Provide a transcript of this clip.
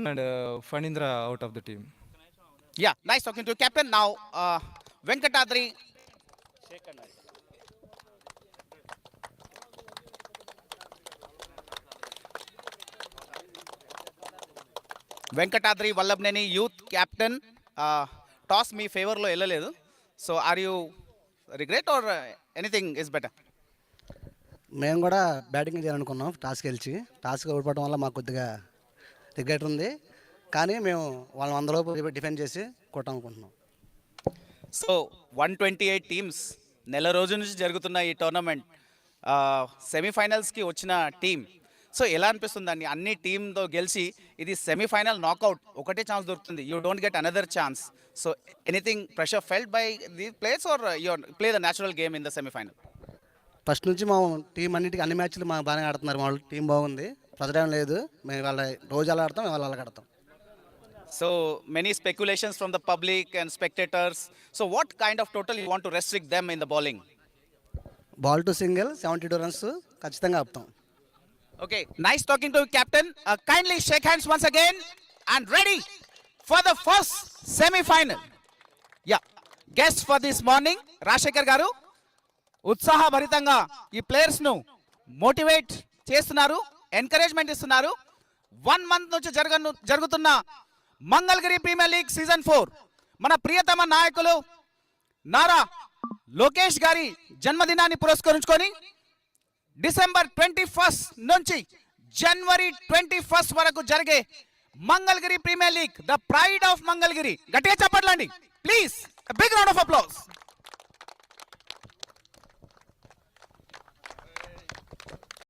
and Fanindra out of the team. Yeah, nice talking to you, Captain. Now, Venkatadri. Venkatadri Vallabneni, youth captain. Toss me favor lo ellaledu. So, are you regret or anything is better? మేము కూడా batting చేయాలనుకున్నాం task ఓడిపోవడం వల్ల మాకు కొద్దిగా regret ఉంది కానీ మేము వాళ్ళని 100 లోపు డిఫెండ్ చేసి కొట్టాలనుకుంటున్నాం. సో 128 టీమ్స్ నెల రోజు నుంచి జరుగుతున్న ఈ టోర్నమెంట్ సెమీఫైనల్స్కి వచ్చిన టీం సో ఎలా అనిపిస్తుంది అండి? అన్ని టీంతో గెలిచి ఇది సెమీఫైనల్ నాకౌట్ ఒకటే ఛాన్స్ దొరుకుతుంది, you don't get another chance. So anything pressure felt by the players are you play the natural game in the semifinal? First నుంచి మా టీం అన్ని మ్యాచ్లు మా బాగానే ఆడుతున్నారు. మా టీం బాగుంది, ప్రజలేం లేదు. మేము వాళ్ళ రోజు అలా ఆడతాం, మేము వాళ్ళ ఆడతాం. So many speculations from the public and spectators. So what kind of total you want to restrict them in the bowling? Ball to single 72 runs ఖచ్చితంగా ఆపుతాం. Okay, nice talking to you, Captain. Kindly shake hands once again and ready for the first semi-final. Yeah, guest for this morning, Rashekar garu. ఉత్సాహ భరితంగా ఈ players ను motivate చేస్తున్నారు, encouragement ఇస్తున్నారు. 1 month నుంచి జరుగుతున్న Mangalagiri premier league season 4 మన ప్రియతమ నాయకులు నారా లోకేష్ గారి జన్మదినాన్ని పురస్కరించుకొని డిసెంబర్ 21 నుంచి జనవరి 21 వరకు జరిగే Mangalagiri premier league the pride of Mangalagiri. గట్టిగా చెప్పట్లండి please, big round of applause.